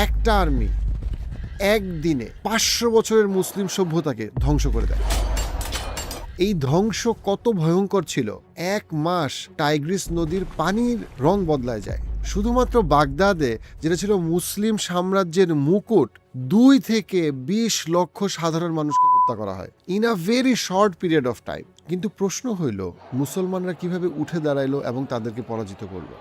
একটা আর্মি একদিনে 500 বছরের মুসলিম সভ্যতাকে ধ্বংস করে দেয়। এই ধ্বংস কত ভয়ঙ্কর ছিল! 1 মাস টাইগ্রিস নদীর পানির রং বদলায় যায়। শুধুমাত্র বাগদাদে, যেটা ছিল মুসলিম সাম্রাজ্যের মুকুট, 2 থেকে 20 লক্ষ সাধারণ মানুষকে হত্যা করা হয় in a very short period of time. কিন্তু প্রশ্ন হইল, মুসলমানরা কিভাবে উঠে দাঁড়াইলো এবং তাদেরকে পরাজিত করলো?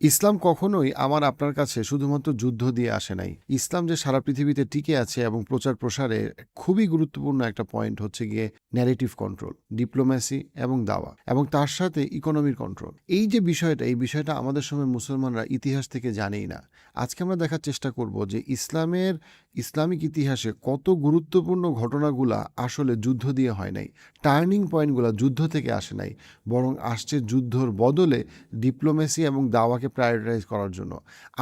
ইসলাম কখনোই আমার আপনার কাছে শুধুমাত্র যুদ্ধ দিয়ে আসে নাই। ইসলাম যে সারা পৃথিবীতে টিকে আছে এবং প্রচার প্রসারে খুবই গুরুত্বপূর্ণ একটা পয়েন্ট হচ্ছে গিয়ে ন্যারেটিভ কন্ট্রোল, ডিপ্লোম্যাসি এবং দাওয়া, এবং তার সাথে ইকোনমির কন্ট্রোল। এই যে বিষয়টা, এই বিষয়টা আমাদের সময় মুসলমানরা ইতিহাস থেকে জানেই না। আজকে আমরা দেখার চেষ্টা করব যে ইসলামিক ইতিহাসে কত গুরুত্বপূর্ণ ঘটনাগুলা আসলে যুদ্ধ দিয়ে হয় নাই। টার্নিং পয়েন্টগুলো যুদ্ধ থেকে আসে নাই, বরং আসছে যুদ্ধর বদলে ডিপ্লোম্যাসি এবং দাওয়াকে প্রায়োরিটাইজ করার জন্য।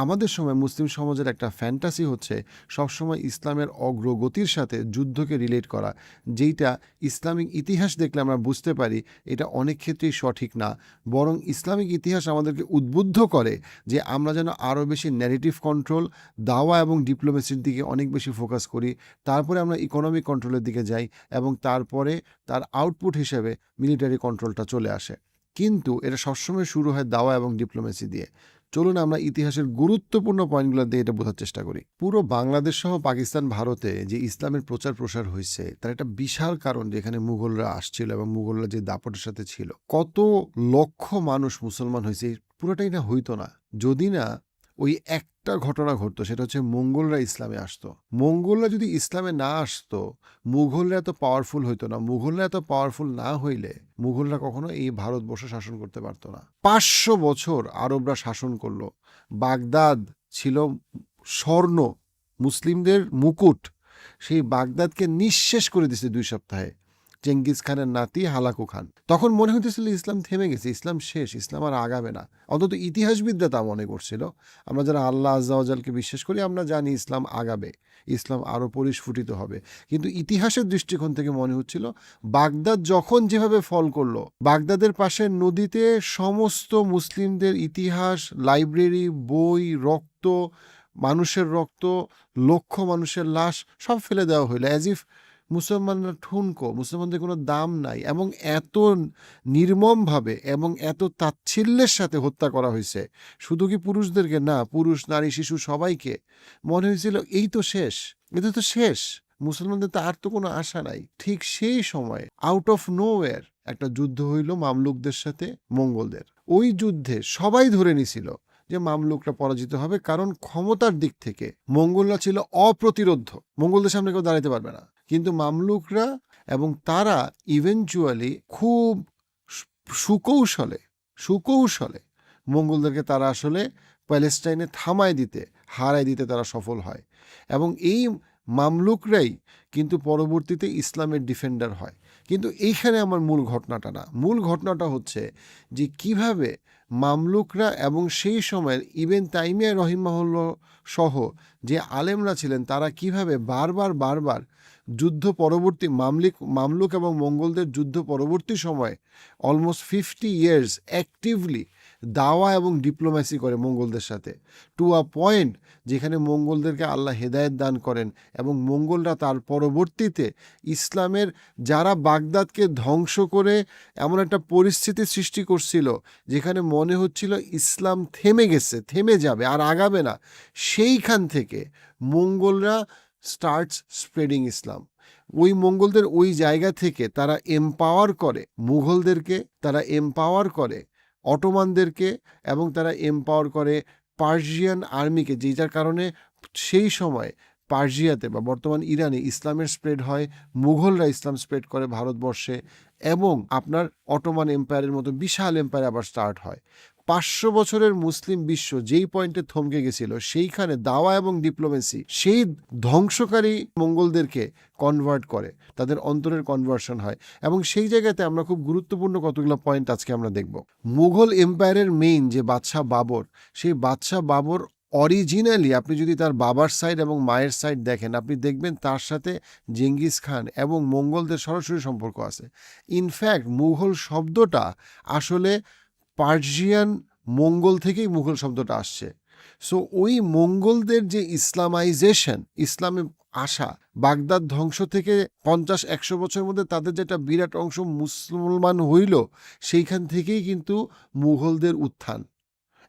আমাদের সময় মুসলিম সমাজের একটা ফ্যান্টাসি হচ্ছে সবসময় ইসলামের অগ্রগতির সাথে যুদ্ধকে রিলেট করা, যেইটা ইসলামিক ইতিহাস দেখলে আমরা বুঝতে পারি এটা অনেক ক্ষেত্রেই সঠিক না। বরং ইসলামিক ইতিহাস আমাদেরকে উদ্বুদ্ধ করে যে আমরা যেন আরও বেশি ন্যারেটিভ কন্ট্রোল, দাওয়া এবং ডিপ্লোমেসির দিকে অনেক বেশি ফোকাস করি। তারপরে আমরা ইকোনমিক কন্ট্রোলের দিকে যাই এবং তারপরে তার আউটপুট হিসেবে মিলিটারি কন্ট্রোলটা চলে আসে। কিন্তু এটা সবসময় শুরু হয় দাওয়া এবং ডিপ্লোমেসি দিয়ে। চলুন আমরা ইতিহাসের গুরুত্বপূর্ণ পয়েন্টগুলো দিয়ে এটা বোঝার চেষ্টা করি। পুরো বাংলাদেশ সহ পাকিস্তান, ভারতে যে ইসলামের প্রচার প্রসার হয়েছে তার একটা বিশাল কারণ যেখানে মুঘলরা আসছিল এবং মুঘলরা যে দাপটের সাথে ছিল। কত লক্ষ মানুষ মুসলমান হয়েছে, পুরোটাই না হইতো না যদি না ওই একটা ঘটনা ঘটতো, সেটা হচ্ছে মঙ্গলরা ইসলামে আসতো। মঙ্গলরা যদি ইসলামে না আসতো, মুঘলরা এত পাওয়ারফুল হইতো না। মুঘলরা এত পাওয়ারফুল না হইলে মুঘলরা কখনো এই ভারতবর্ষ শাসন করতে পারতো না। 500 বছর আরবরা শাসন করলো। বাগদাদ ছিল স্বর্ণ, মুসলিমদের মুকুট। সেই বাগদাদকে নিঃশেষ করে দিছে 2 সপ্তাহে চেঙ্গিস খানের নাতি হালাকু খান। তখন মনে হইতেছিল ইসলাম থেমে গেছে, ইসলাম শেষ, ইসলাম আর আগাবে না। অন্তত ইতিহাসবিদরা তা মনে করছিল। আমরা যারা আল্লাহ আজ্জা ওয়াজালকে বিশ্বাস করি আমরা জানি ইসলাম আগাবে, ইসলাম আরও পরিস্ফুটিত হবে। কিন্তু ইতিহাসের দৃষ্টিকোণ থেকে মনে হচ্ছিল বাগদাদ যখন যেভাবে ফল করলো, বাগদাদের পাশের নদীতে সমস্ত মুসলিমদের ইতিহাস, লাইব্রেরি, বই, রক্ত, মানুষের রক্ত, লক্ষ মানুষের লাশ সব ফেলে দেওয়া হইলো। অ্যাজ ইফ মুসলমানরা ঠুনকো, মুসলমানদের কোনো দাম নাই, এবং এত নির্মমভাবে এবং এত তাচ্ছিল্যের সাথে হত্যা করা হয়েছে। শুধু কি পুরুষদেরকে না, পুরুষ, নারী, শিশু সবাইকে। মনে হয়েছিল এই তো শেষ, এটা তো শেষ, মুসলমানদের তো আর তো কোনো আশা নাই। ঠিক সেই সময় আউট অফ নোওয়্যার একটা যুদ্ধ হইল মামলুকদের সাথে মঙ্গলদের। ওই যুদ্ধে সবাই ধরে নিছিল যে মামলুকরা পরাজিত হবে, কারণ ক্ষমতার দিক থেকে মঙ্গলরা ছিল অপ্রতিরোধ্য, মঙ্গলদের সামনে কেউ দাঁড়াতে পারবে না। কিন্তু মামলুকরা এবং তারা ইভেনচুয়ালি খুব সুকৌশলে মঙ্গলদেরকে তারা আসলে প্যালেস্টাইনে হারায় দিতে তারা সফল হয়। এবং এই মামলুকরাই কিন্তু পরবর্তীতে ইসলামের ডিফেন্ডার হয়। কিন্তু এইখানে আমার মূল ঘটনাটা না, মূল ঘটনাটা হচ্ছে যে কিভাবে মামলুকরা এবং সেই সময়ের ইবন তাইমিয়া রহিমাহুল্লাহ সহ যে আলেমরা ছিলেন তারা কিভাবে বারবার যুদ্ধ পরবর্তী মামলুক এবং মঙ্গলদের যুদ্ধ পরবর্তী সময় অলমোস্ট 50 ইয়ার্স অ্যাক্টিভলি দাওয়া এবং ডিপ্লোম্যাসি করে মঙ্গলদের সাথে, টু আ পয়েন্ট যেখানে মঙ্গলদেরকে আল্লাহ হেদায়েত দান করেন এবং মঙ্গলরা তার পরবর্তীতে ইসলামের, যারা বাগদাদকে ধ্বংস করে এমন একটা পরিস্থিতি সৃষ্টি করছিল যেখানে মনে হচ্ছিল ইসলাম থেমে গেছে, থেমে যাবে আর আগাবে না, সেইখান থেকে মঙ্গলরা স্টার্টস স্প্রেডিং ইসলাম। ওই মঙ্গলদের ওই জায়গা থেকে তারা এম্পাওয়ার করে মুঘলদেরকে, তারা এম্পাওয়ার করে অটোমানদেরকে, এবং তারা এম্পাওয়ার করে পার্সিয়ান আর্মিকে, যেটার কারণে সেই সময় পার্সিয়াতে বা বর্তমান ইরানে ইসলামের স্প্রেড হয়। মুঘলরা ইসলাম স্প্রেড করে ভারতবর্ষে, এবং আপনার অটোমান এম্পায়ারের মতো বিশাল এম্পায়ার আবার স্টার্ট হয়। 500 বছরের মুসলিম বিশ্ব যেই পয়েন্টে থমকে গেছিল, সেইখানে দাওয়া এবং ডিপ্লোমেসি সেই ধ্বংসকারী মঙ্গলদেরকে কনভার্ট করে, তাদের অন্তরের কনভার্সন হয়। এবং সেই জায়গাতে আমরা খুব গুরুত্বপূর্ণ কতগুলো পয়েন্ট আজকে আমরা দেখব। মুঘল এম্পায়ারের মেইন যে বাদশাহ বাবর, সেই বাদশাহ বাবর অরিজিনালি আপনি যদি তার বাবার সাইড এবং মায়ের সাইড দেখেন, আপনি দেখবেন তার সাথে চেঙ্গিস খান এবং মঙ্গলদের সরাসরি সম্পর্ক আছে। ইনফ্যাক্ট মুঘল শব্দটা আসলে পার্সিয়ান মঙ্গল থেকেই মুঘল শব্দটা আসছে। সো ওই মঙ্গলদের যে ইসলামাইজেশন, ইসলামে আসা, বাগদাদ ধ্বংস থেকে 50-100 বছরের মধ্যে তাদের যেটা বিরাট অংশ মুসলমান হইল, সেইখান থেকেই কিন্তু মুঘলদের উত্থান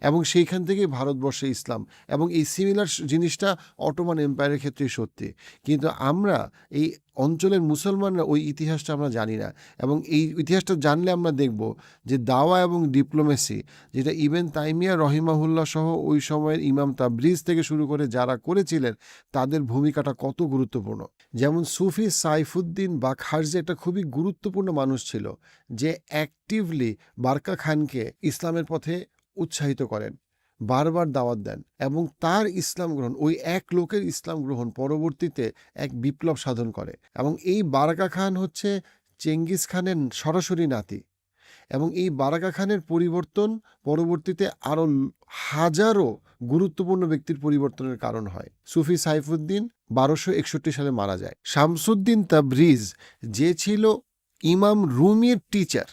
এবং সেইখান থেকেই ভারতবর্ষে ইসলাম। এবং এই সিমিলার জিনিসটা অটোমান এম্পায়ারের ক্ষেত্রেই সত্যি। কিন্তু আমরা এই অঞ্চলের মুসলমানরা ওই ইতিহাসটা আমরা জানি না, এবং এই ইতিহাসটা জানলে আমরা দেখব যে দাওয়া এবং ডিপ্লোমেসি, যেটা ইবন তাইমিয়া রহিমাহুল্লাহ সহ ওই সময়ের ইমাম তাবরিজ থেকে শুরু করে যারা করেছিলেন, তাদের ভূমিকাটা কত গুরুত্বপূর্ণ। যেমন সুফি সাইফুদ্দিন বাখারজি একটা খুবই গুরুত্বপূর্ণ মানুষ ছিল, যে অ্যাক্টিভলি বারকা খানকে ইসলামের পথে উৎসাহিত করেন, বারবার দাওয়াত দেন, এবং তার ইসলাম গ্রহণ, ওই এক লোকের ইসলাম গ্রহণ পরবর্তীতে এক বিপ্লব সাধন করে। এবং এই বারাকা খান হচ্ছে চেঙ্গিস খানের সরাসরি নাতি, এবং এই বারাকা খানের পরিবর্তন পরবর্তীতে আরও হাজারো গুরুত্বপূর্ণ ব্যক্তির পরিবর্তনের কারণ হয়। সুফি সাইফুদ্দিন 1261 সালে মারা যায়। শামসুদ্দিন তাবরিজ, যে ছিল ইমাম রুমির টিচার,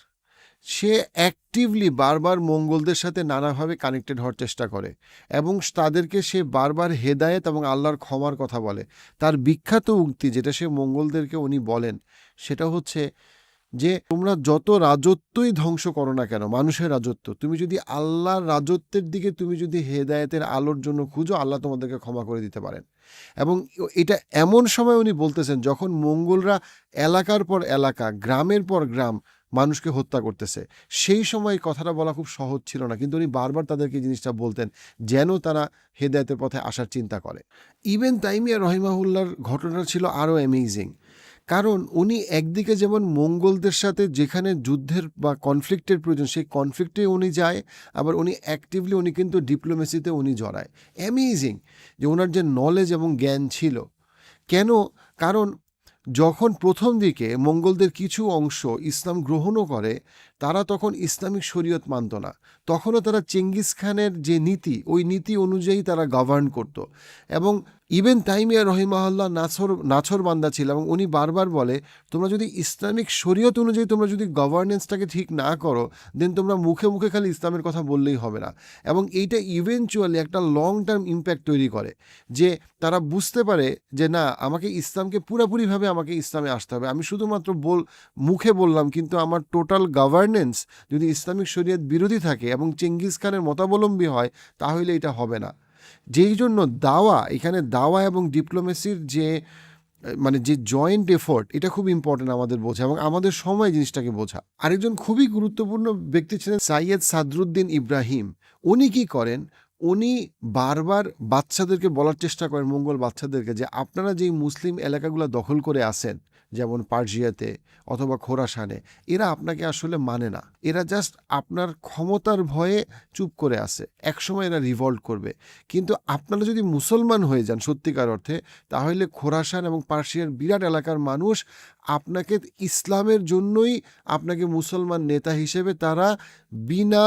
সে অ্যাক্টিভলি বারবার মঙ্গলদের সাথে নানাভাবে কানেক্টেড হওয়ার চেষ্টা করে, এবং তাদেরকে সে বারবার হেদায়েত এবং আল্লাহর ক্ষমার কথা বলে। তার বিখ্যাত উক্তি, যেটা সে মঙ্গলদেরকে উনি বলেন, সেটা হচ্ছে যে তোমরা যত রাজত্বই ধ্বংস করো না কেন, মানুষের রাজত্ব, তুমি যদি আল্লাহর রাজত্বের দিকে তুমি যদি হেদায়েতের আলোর জন্য খুঁজো, আল্লাহ তোমাদেরকে ক্ষমা করে দিতে পারেন। এবং এটা এমন সময় উনি বলতেছেন যখন মঙ্গলরা এলাকার পর এলাকা, গ্রামের পর গ্রাম মানুষকে হত্যা করতেছে। সেই সময় কথাটা বলা খুব সহজ ছিল না, কিন্তু উনি বারবার তাদেরকে জিনিসটা বলতেন যেন তারা হেদায়েতের পথে আসার চিন্তা করে। ইবন তাইমিয়া রহিমাহুল্লাহর ঘটনাটা ছিল আরও অ্যামেজিং, কারণ উনি একদিকে যেমন মঙ্গলদের সাথে যেখানে যুদ্ধের বা কনফ্লিক্টের প্রয়োজন, সেই কনফ্লিক্টে উনি যায়, আবার উনি অ্যাক্টিভলি উনি কিন্তু ডিপ্লোমেসিতে উনি জড়ায়। অ্যামেজিং যে ওনার যে নলেজ এবং জ্ঞান ছিল। কেন? কারণ যখন প্রথম দিকে মঙ্গলদের কিছু অংশ ইসলাম গ্রহণও করে, তারা তখন ইসলামিক শরীয়ত মানত না। তখনও তারা চেঙ্গিস খানের যে নীতি, ওই নীতি অনুযায়ী তারা গভর্ন করত। এবং ইবন তাইমিয়া রহিমাহুল্লাহ নাছর বান্দা ছিল, এবং উনি বারবার বলে, তোমরা যদি ইসলামিক শরীয়ত অনুযায়ী তোমরা যদি গভর্নেন্সটাকে ঠিক না করো, দেন তোমরা মুখে মুখে খালি ইসলামের কথা বললেই হবে না। এবং এইটা ইভেনচুয়ালি একটা লং টার্ম ইম্প্যাক্ট তৈরি করে, যে তারা বুঝতে পারে যে না, আমাকে ইসলামকে পুরোপুরিভাবে আমাকে ইসলামে আসতে হবে। আমি শুধুমাত্র মুখে বললাম, কিন্তু আমার টোটাল গভর্নেন্স যদি ইসলামিক শরীয়ত বিরোধী থাকে এবং চেঙ্গিস খানের মতাবলম্বী হয়, তাহলে এটা হবে না। যেই জন্য এখানে দাওয়া এবং ডিপ্লোমেসির যে যে জয়েন্ট এফোর্ট, এটা খুব ইম্পর্টেন্ট আমাদের বোঝা এবং আমাদের সময় জিনিসটাকে বোঝা। আরেকজন খুবই গুরুত্বপূর্ণ ব্যক্তি ছিলেন সাইয়েদ সাদরুদ্দিন ইব্রাহিম। উনি কি করেন? উনি বারবার বাচ্চাদেরকে বলার চেষ্টা করেন, মঙ্গল বাচ্চাদেরকে, যে আপনারা যেই মুসলিম এলাকাগুলো দখল করে আসেন, যেমন পার্জিয়াতে অথবা খোরাসানে, এরা আপনাকে আসলে মানে না। এরা জাস্ট আপনার ক্ষমতার ভয়ে চুপ করে আছে। একসময় এরা রিভল্ট করবে, কিন্তু আপনারা যদি মুসলমান হয়ে যান সত্যিকার অর্থে, তাহলে খোরাসান এবং পার্সিয়ার বিরাট এলাকার মানুষ আপনাকে ইসলামের জন্যই আপনাকে মুসলমান নেতা হিসেবে তারা বিনা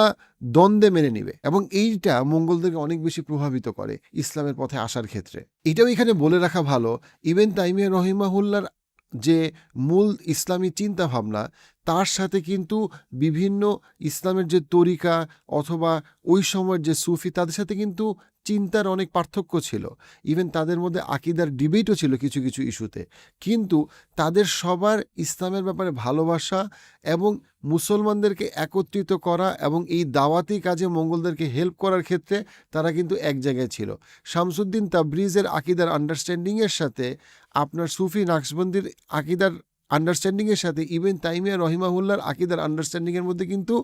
দ্বন্দ্বে মেনে নিবে। এবং এইটা মঙ্গলদেরকে অনেক বেশি প্রভাবিত করে ইসলামের পথে আসার ক্ষেত্রে। এটাও এখানে বলে রাখা ভালো, ইবন তাইমিয়া রহিমাহুল্লাহর যে মূল ইসলামী চিন্তা ভাবনা, তার সাথে কিন্তু বিভিন্ন ইসলামের যে তরিকা অথবা ওই সময়ের যে সুফি, তাদের সাথে কিন্তু চিন্তার অনেক পার্থক্য ছিল। ইভেন তাদের মধ্যে আকিদার ডিবেটও ছিল কিছু কিছু ইস্যুতে, কিন্তু তাদের সবার ইসলামের ব্যাপারে ভালোবাসা এবং মুসলমানদেরকে একত্রিত করা এবং এই দাওয়াতি কাজে মঙ্গলদেরকে হেল্প করার ক্ষেত্রে তারা কিন্তু এক জায়গায় ছিল। শামসুদ্দিন তাবরিজের আকিদার আন্ডারস্ট্যান্ডিংয়ের সাথে আপনার সুফি নাকশবন্দির আকিদার আন্ডারস্ট্যান্ডিংয়ের সাথে ইবন তাইমিয়া রহিমাহুল্লাহর আকিদার আন্ডারস্ট্যান্ডিংয়ের মধ্যে কিন্তু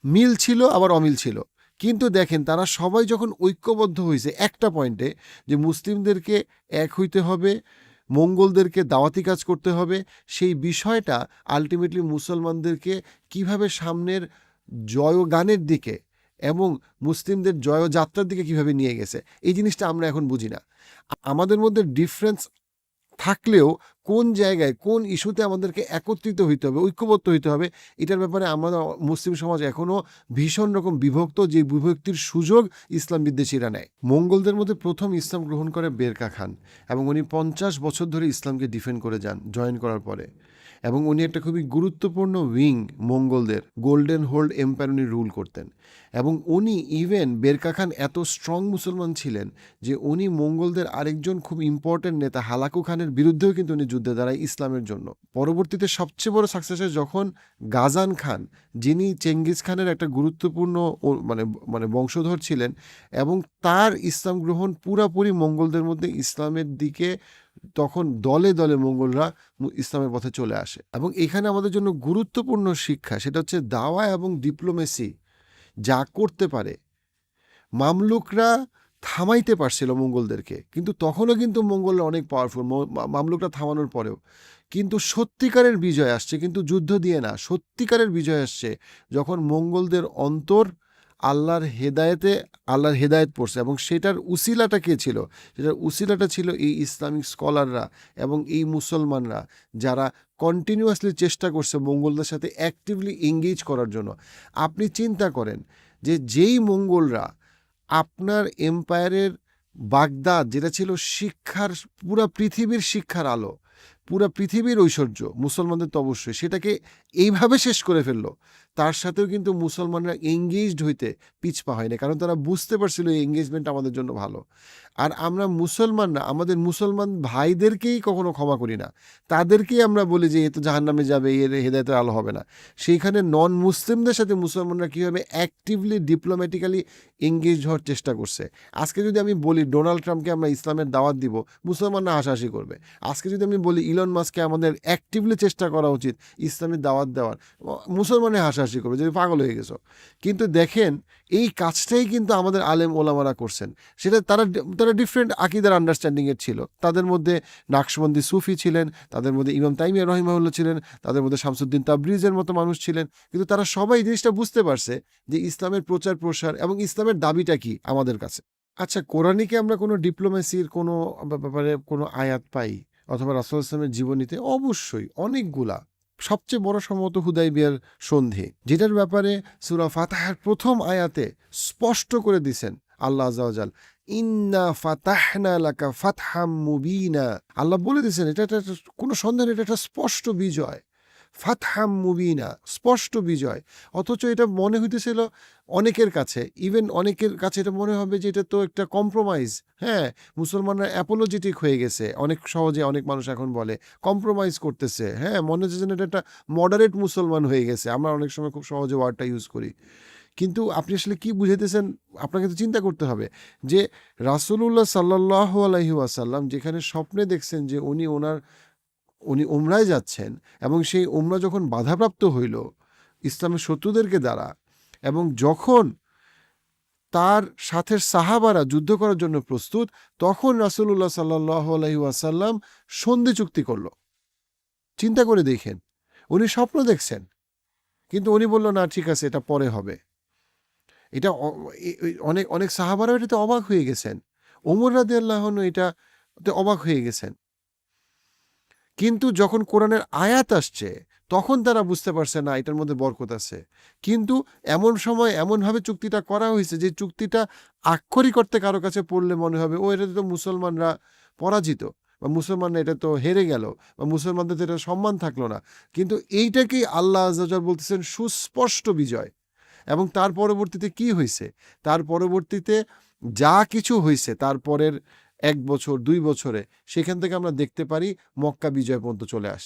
মিল ছিল, আবার অমিল ছিল। কিন্তু দেখেন, তারা সবাই যখন ঐক্যবদ্ধ হয়েছে একটা পয়েন্টে, যে মুসলিমদেরকে এক হইতে হবে, মঙ্গলদেরকে দাওয়াতি কাজ করতে হবে, সেই বিষয়টা আলটিমেটলি মুসলমানদেরকে কিভাবে সামনের জয়গানের দিকে এবং মুসলিমদের জয়যাত্রার দিকে কিভাবে নিয়ে গেছে, এই জিনিসটা আমরা এখন বুঝি না। আমাদের মধ্যে ডিফারেন্স থাকলেও কোন জায়গায় কোন ইস্যুতে আমাদেরকে একত্রিত হইতে হবে, ঐক্যবদ্ধ হইতে হবে, এটার ব্যাপারে আমাদের মুসলিম সমাজ এখনও ভীষণ রকম বিভক্ত, যে বিভক্তির সুযোগ ইসলাম বিদ্বেষীরা নেয়। মঙ্গলদের মধ্যে প্রথম ইসলাম গ্রহণ করে বেরকা খান, এবং উনি 50 বছর ধরে ইসলামকে ডিফেন্ড করে যান জয়েন করার পরে। এবং উনি একটা খুবই গুরুত্বপূর্ণ উইং মঙ্গলদের গোল্ডেন হোল্ড এম্পায়ার উনি রুল করতেন। এবং উনি ইভেন বেরকা খান এত স্ট্রং মুসলমান ছিলেন যে উনি মঙ্গলদের আরেকজন খুব ইম্পর্টেন্ট নেতা হালাকু খানের বিরুদ্ধেও কিন্তু উনি যুদ্ধে দাঁড়ায় ইসলামের জন্য। পরবর্তীতে সবচেয়ে বড় সাকসেস হয় যখন গাজান খান, যিনি চেঙ্গিস খানের একটা গুরুত্বপূর্ণ মানে মানে বংশধর ছিলেন, এবং তার ইসলাম গ্রহণ পুরাপুরি মঙ্গলদের মধ্যে ইসলামের দিকে তখন দলে দলে মঙ্গলরা ইসলামের পথে চলে আসে। এবং এখানে আমাদের জন্য গুরুত্বপূর্ণ শিক্ষা, সেটা হচ্ছে দাওয়া এবং ডিপ্লোমেসি যা করতে পারে। মামলুকরা থামাইতে পারছিল মঙ্গলদেরকে, কিন্তু তখনও কিন্তু মঙ্গলরা অনেক পাওয়ারফুল মামলুকরা থামানোর পরেও। কিন্তু সত্যিকারের বিজয় আসছে কিন্তু যুদ্ধ দিয়ে না, সত্যিকারের বিজয় আসছে যখন মঙ্গলদের অন্তর আল্লাহর হেদায়েত পড়ছে। এবং সেটার উসিলাটা কে ছিল? সেটার উসিলাটা ছিল এই ইসলামিক স্কলাররা এবং এই মুসলমানরা, যারা কন্টিনিউয়াসলি চেষ্টা করছে মঙ্গলদের সাথে অ্যাক্টিভলি এঙ্গেজ করার জন্য। আপনি চিন্তা করেন যে যেই মঙ্গলরা আপনার এম্পায়ারের বাগদাদ, যেটা ছিল শিক্ষার, পুরা পৃথিবীর শিক্ষার আলো, পুরা পৃথিবীর ঐশ্বর্য, মুসলমানদের তো অবশ্যই, সেটাকে এইভাবে শেষ করে ফেললো, তার সাথেও কিন্তু মুসলমানরা এঙ্গেজড হইতে পিছপা হয়নি, কারণ তারা বুঝতে পারছিল এই এঙ্গেজমেন্ট আমাদের জন্য ভালো। আর আমরা মুসলমানরা আমাদের মুসলমান ভাইদেরকেই কখনো ক্ষমা করি না, তাদেরকেই আমরা বলি যে এ তো জাহান্নামে যাবে, এর হেদায়েতের আলো হবে না। সেইখানে নন মুসলিমদের সাথে মুসলমানরা কীভাবে অ্যাক্টিভলি ডিপ্লোম্যাটিক্যালি এঙ্গেজ হওয়ার চেষ্টা করছে। আজকে যদি আমি বলি ডোনাল্ড ট্রাম্পকে আমরা ইসলামের দাওয়াত দিব, মুসলমানরা হাসাহাসি করবে। আজকে যদি আমি বলি ইলন মাস্ককে আমাদের অ্যাক্টিভলি চেষ্টা করা উচিত ইসলামের দাওয়াত দেওয়ার, মুসলমানে হাসাহাসি করবে যে পাগল হয়ে গেছো। কিন্তু দেখেন এই কাজটাই কিন্তু আমাদের আলেম ওলামারা করছেন। সেটা তারা ডিফারেন্ট আকিদার আন্ডারস্ট্যান্ডিংয়ের ছিল। তাদের মধ্যে নাকশবন্দি সুফি ছিলেন, তাদের মধ্যে ইমাম তাইমিয়া রহিমাহুল্লাহ ছিলেন, তাদের মধ্যে শামসুদ্দিন তাবরিজের মতো মানুষ ছিলেন। কিন্তু তারা সবাই জিনিসটা বুঝতে পারছে যে ইসলামের প্রচার প্রসার এবং ইসলামের দাবিটা কি আমাদের কাছে। আচ্ছা, কোরআনিকে আমরা কোনো ডিপ্লোমেসির কোনো ব্যাপারে কোনো আয়াত পাই অথবা রাসূল ইসলামের জীবনীতে? অবশ্যই অনেকগুলা। সবচেয়ে বড় সম্ভবত হুদাইবিয়ার সন্ধি, যেটার ব্যাপারে সূরা ফাতহার প্রথম আয়াতে স্পষ্ট করে দিছেন আল্লাহ আযজা ওয়া জাল, ইন্না ফাতাহনা লাকা ফাতহাম মুবিনা। আল্লাহ বলে দিয়েছেন এটা কোনো সন্দেহ, এটা একটা স্পষ্ট বিজয়, ফাতহাম মুবিনা, স্পষ্ট বিজয়। অথচ এটা মনে হইতেছিল অনেকের কাছে, ইভেন অনেকের কাছে এটা মনে হবে যে এটা তো একটা কম্প্রোমাইজ। হ্যাঁ, মুসলমানরা অ্যাপোলজেটিক হয়ে গেছে, অনেক সহজে অনেক মানুষ এখন বলে কম্প্রোমাইজ করতেছে। হ্যাঁ, মনে হচ্ছে যেন এটা একটা মডারেট মুসলমান হয়ে গেছে। আমরা অনেক সময় খুব সহজে ওয়ার্ডটা ইউজ করি, কিন্তু আপনি আসলে কি বুঝাইতেছেন? আপনাকে তো চিন্তা করতে হবে যে রাসূলুল্লাহ সাল্লাল্লাহু আলাইহি ওয়াসাল্লাম যেখানে স্বপ্নে দেখছেন যে উনি উমরায় যাচ্ছেন, এবং সেই উমরা যখন বাধাপ্রাপ্ত হইল ইসলামের শত্রুদেরকে দ্বারা, এবং যখন তার সাথে সাহাবারা যুদ্ধ করার জন্য প্রস্তুত, তখন রাসূলুল্লাহ সাল্লাল্লাহু আলাইহি ওয়াসাল্লাম সন্ধি চুক্তি করল। চিন্তা করে দেখেন, উনি স্বপ্ন দেখছেন, কিন্তু উনি বলল না ঠিক আছে এটা পরে হবে। এটা অনেক অনেক সাহাবারা এটাতে অবাক হয়ে গেছেন, ওমর রাদিয়াল্লাহু আনহু এটাতে অবাক হয়ে গেছেন। কিন্তু যখন কোরআনের আয়াত আসছে তখন তারা বুঝতে পারছে না এটার মধ্যে বরকত আছে। কিন্তু এমন সময় এমনভাবে চুক্তিটা করা হয়েছে যে চুক্তিটা আক্ষরিক অর্থে কারো কাছে পড়লে মনে হবে ও এটাতে তো মুসলমানরা পরাজিত, বা মুসলমানরা এটা তো হেরে গেল, বা মুসলমানদের তো এটা সম্মান থাকলো না। কিন্তু এইটাকেই আল্লাহ আযজা ওয়া জাল বলতেছেন সুস্পষ্ট বিজয়। এবং তার পরবর্তীতে কি হয়েছে? তার পরবর্তীতে যা কিছু হয়েছে তারপরের 1 বছর 2 বছরে, সেখান থেকে আমরা দেখতে পারি মক্কা বিজয় পর্যন্ত চলে আসছে।